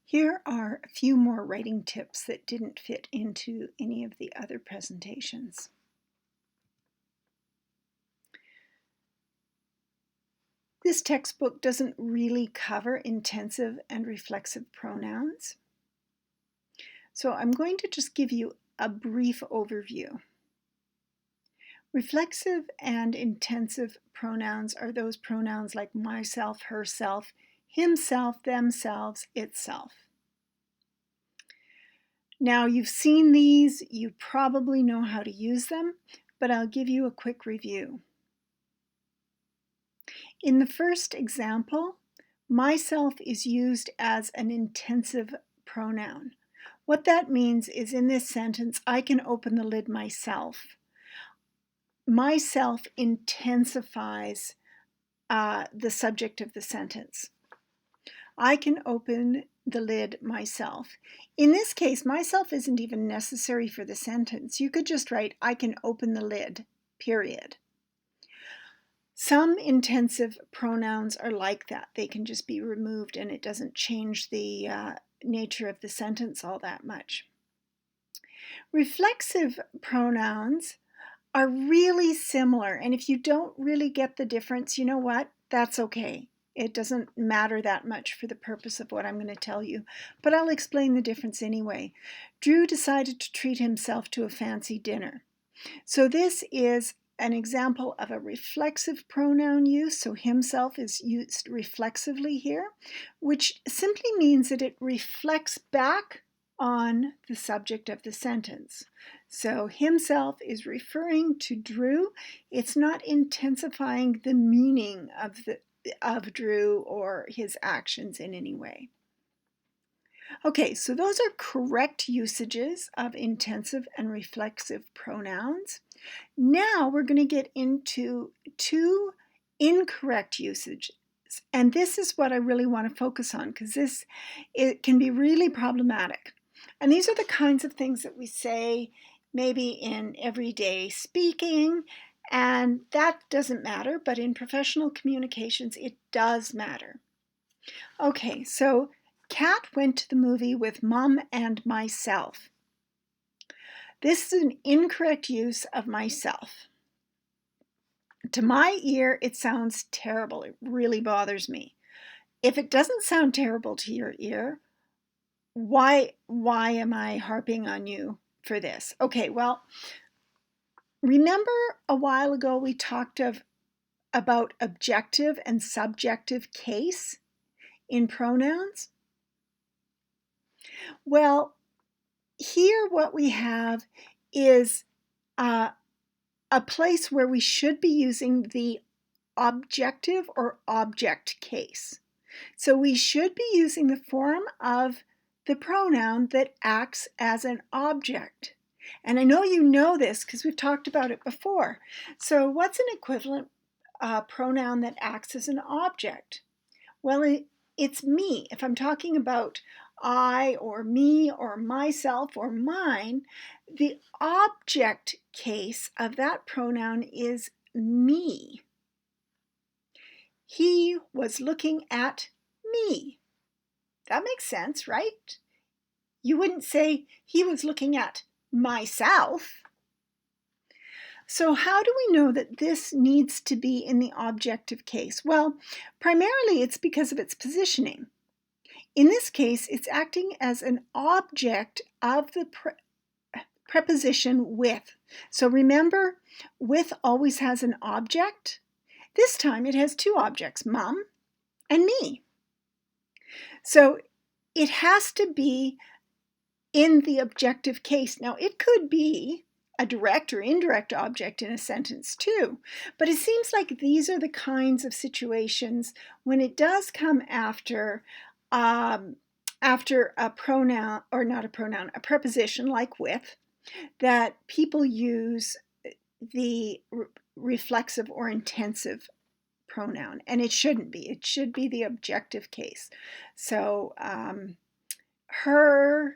Here are a few more writing tips that didn't fit into any of the other presentations. This textbook doesn't really cover intensive and reflexive pronouns. So I'm going to just give you a brief overview. Reflexive and intensive pronouns are those pronouns like myself, herself, himself, themselves, itself. Now you've seen these, you probably know how to use them, but I'll give you a quick review. In the first example, myself is used as an intensive pronoun. What that means is in this sentence, I can open the lid myself. Myself intensifies the subject of the sentence. I can open the lid myself. In this case, myself isn't even necessary for the sentence. You could just write, I can open the lid, period. Some intensive pronouns are like that. They can just be removed and it doesn't change the nature of the sentence all that much. Reflexive pronouns are really similar, and if you don't really get the difference, you know what? That's okay. It doesn't matter that much for the purpose of what I'm going to tell you, but I'll explain the difference anyway. Drew decided to treat himself to a fancy dinner. So this is an example of a reflexive pronoun use, so himself is used reflexively here, which simply means that it reflects back on the subject of the sentence. So himself is referring to Drew. It's not intensifying the meaning of Drew or his actions in any way. Okay, so those are correct usages of intensive and reflexive pronouns. Now we're going to get into two incorrect usages. And this is what I really want to focus on because it can be really problematic. And these are the kinds of things that we say maybe in everyday speaking, and that doesn't matter, but in professional communications, it does matter. Okay, so Kat went to the movie with Mom and myself. This is an incorrect use of myself. To my ear, it sounds terrible. It really bothers me. If it doesn't sound terrible to your ear, why am I harping on you for this? Okay, well, remember a while ago we talked about objective and subjective case in pronouns? Well, here what we have is a place where we should be using the objective or object case. So we should be using the form of the pronoun that acts as an object. And I know you know this because we've talked about it before. So what's an equivalent pronoun that acts as an object? Well, it's me. If I'm talking about I or me or myself or mine, the object case of that pronoun is me. He was looking at me. That makes sense, right? You wouldn't say he was looking at myself. So how do we know that this needs to be in the objective case? Well, primarily it's because of its positioning. In this case, it's acting as an object of the preposition with. So remember, with always has an object. This time it has two objects, Mom and me. So it has to be in the objective case. Now, it could be a direct or indirect object in a sentence too, but it seems like these are the kinds of situations when it does come after a pronoun, or not a pronoun, a preposition like with, that people use the reflexive or intensive pronoun, and it shouldn't be. It should be the objective case. So her,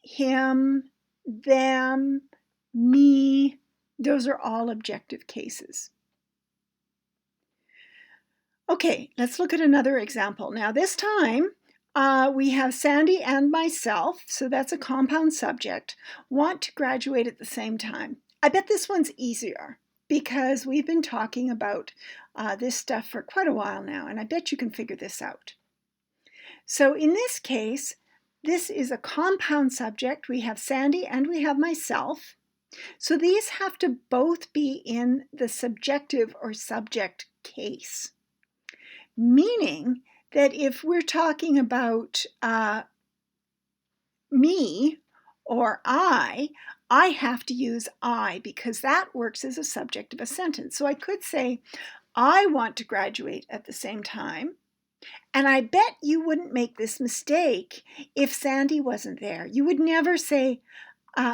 him, them, me, those are all objective cases. Okay, let's look at another example. Now this time We have Sandy and myself, so that's a compound subject, want to graduate at the same time. I bet this one's easier because we've been talking about this stuff for quite a while now, and I bet you can figure this out. So in this case, this is a compound subject. We have Sandy and we have myself. So these have to both be in the subjective or subject case, meaning that if we're talking about me or I have to use I because that works as a subject of a sentence. So I could say, I want to graduate at the same time. And I bet you wouldn't make this mistake if Sandy wasn't there. You would never say,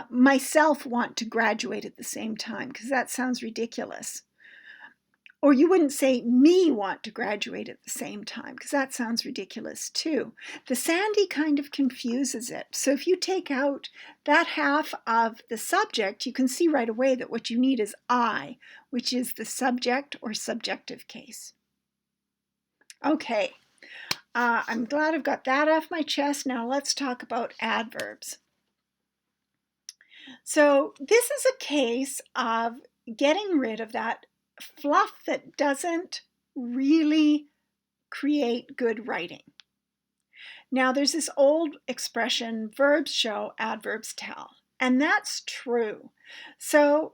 myself want to graduate at the same time, because that sounds ridiculous. Or you wouldn't say, me want to graduate at the same time, because that sounds ridiculous too. The Sandy kind of confuses it. So if you take out that half of the subject, you can see right away that what you need is I, which is the subject or subjective case. Okay, I'm glad I've got that off my chest. Now let's talk about adverbs. So this is a case of getting rid of that fluff that doesn't really create good writing. Now there's this old expression, verbs show, adverbs tell, and that's true. So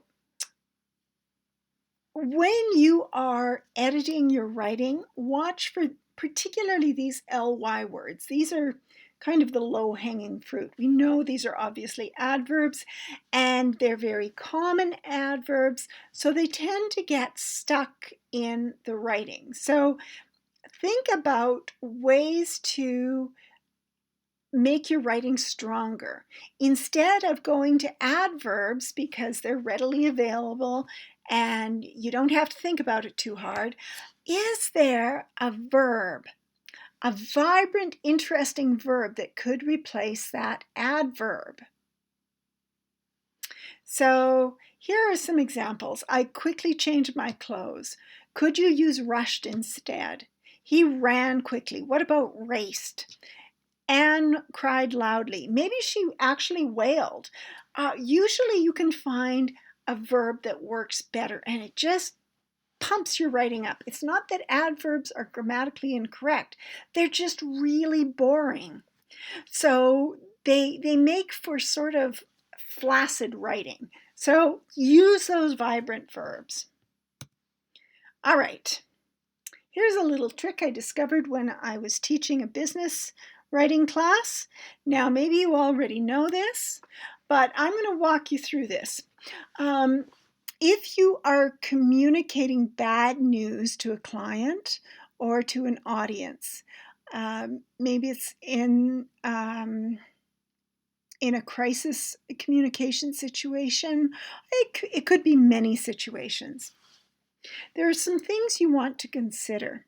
when you are editing your writing, watch for particularly these ly words. These are kind of the low-hanging fruit. We know these are obviously adverbs, and they're very common adverbs, so they tend to get stuck in the writing. So think about ways to make your writing stronger. Instead of going to adverbs because they're readily available and you don't have to think about it too hard, is there a verb, a vibrant, interesting verb that could replace that adverb? So here are some examples. I quickly changed my clothes. Could you use rushed instead? He ran quickly. What about raced? Anne cried loudly. Maybe she actually wailed. Usually you can find a verb that works better, and it just pumps your writing up. It's not that adverbs are grammatically incorrect. They're just really boring. So they make for sort of flaccid writing. So use those vibrant verbs. All right. Here's a little trick I discovered when I was teaching a business writing class. Now, maybe you already know this, but I'm going to walk you through this. If you are communicating bad news to a client or to an audience, maybe it's in a crisis communication situation, it could be many situations. There are some things you want to consider.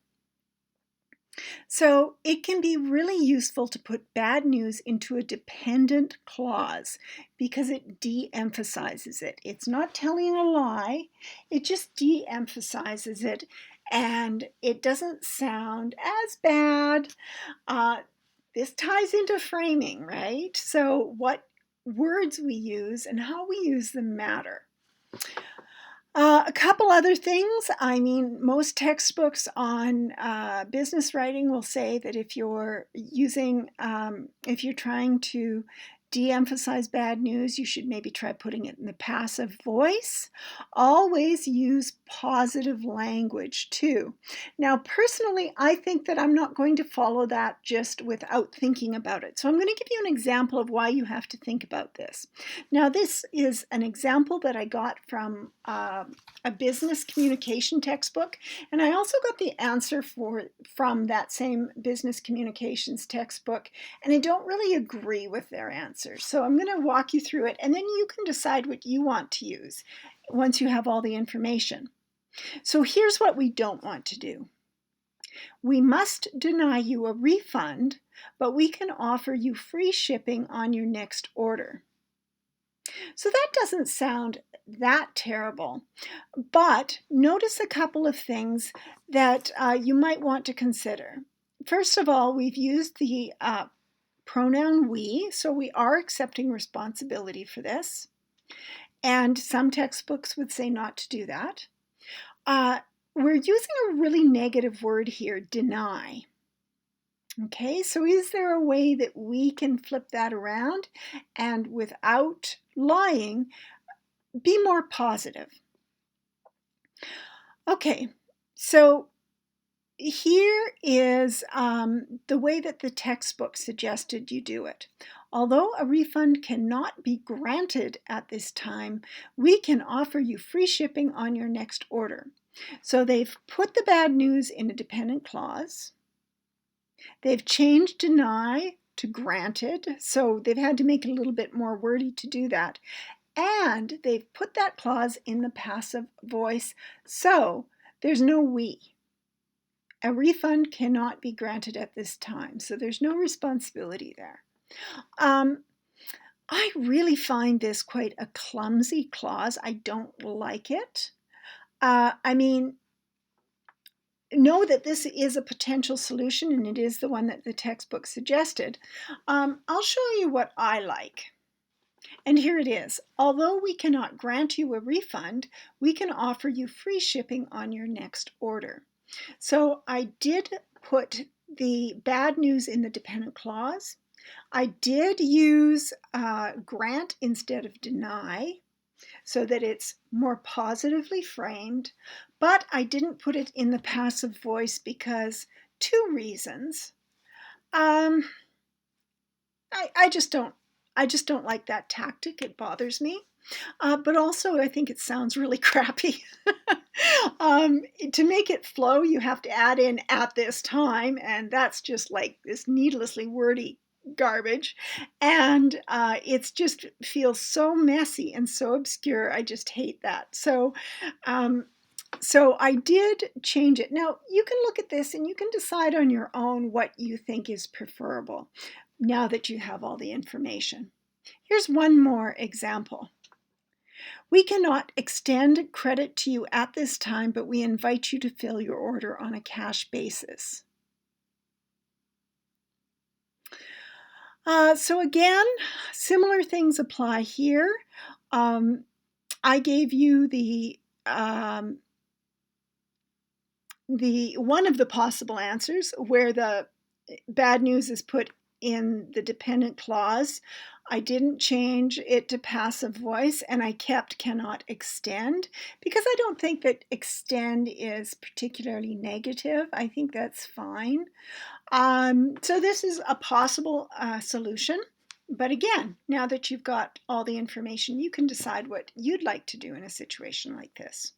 So it can be really useful to put bad news into a dependent clause because it de-emphasizes it. It's not telling a lie, it just de-emphasizes it, and it doesn't sound as bad. This ties into framing, right? So what words we use and how we use them matter. A couple other things. I mean, most textbooks on business writing will say that if you're if you're trying to de-emphasize bad news, you should maybe try putting it in the passive voice. Always use positive language too. Now, personally, I think that I'm not going to follow that just without thinking about it. So I'm going to give you an example of why you have to think about this. Now, this is an example that I got from a business communication textbook, and I also got the answer from that same business communications textbook, and I don't really agree with their answer. So I'm going to walk you through it, and then you can decide what you want to use once you have all the information. So here's what we don't want to do. We must deny you a refund, but we can offer you free shipping on your next order. So that doesn't sound that terrible, but notice a couple of things that you might want to consider. first of all, we've used the pronoun we, so we are accepting responsibility for this. And some textbooks would say not to do that. We're using a really negative word here, deny. Okay, so is there a way that we can flip that around and without lying, be more positive? Okay, so here is the way that the textbook suggested you do it. Although a refund cannot be granted at this time, we can offer you free shipping on your next order. So they've put the bad news in a dependent clause. They've changed deny to granted, so they've had to make it a little bit more wordy to do that. And they've put that clause in the passive voice, so there's no we. A refund cannot be granted at this time, so there's no responsibility there. I really find this quite a clumsy clause. I don't like it. I mean, know that this is a potential solution, and it is the one that the textbook suggested. I'll show you what I like. And here it is. Although we cannot grant you a refund, we can offer you free shipping on your next order. So I did put the bad news in the dependent clause. I did use grant instead of deny so that it's more positively framed, but I didn't put it in the passive voice because two reasons. I just don't like that tactic. It bothers me. But also I think it sounds really crappy. To make it flow, you have to add in at this time, and that's just like this needlessly wordy garbage. And it's just feels so messy and so obscure. I just hate that. So I did change it. Now, you can look at this and you can decide on your own what you think is preferable now that you have all the information. Here's one more example. We cannot extend credit to you at this time, but we invite you to fill your order on a cash basis. So again, similar things apply here. I gave you the one of the possible answers where the bad news is put in the dependent clause. I didn't change it to passive voice, and I kept cannot extend because I don't think that extend is particularly negative. I think that's fine. So this is a possible solution. But again, now that you've got all the information, you can decide what you'd like to do in a situation like this.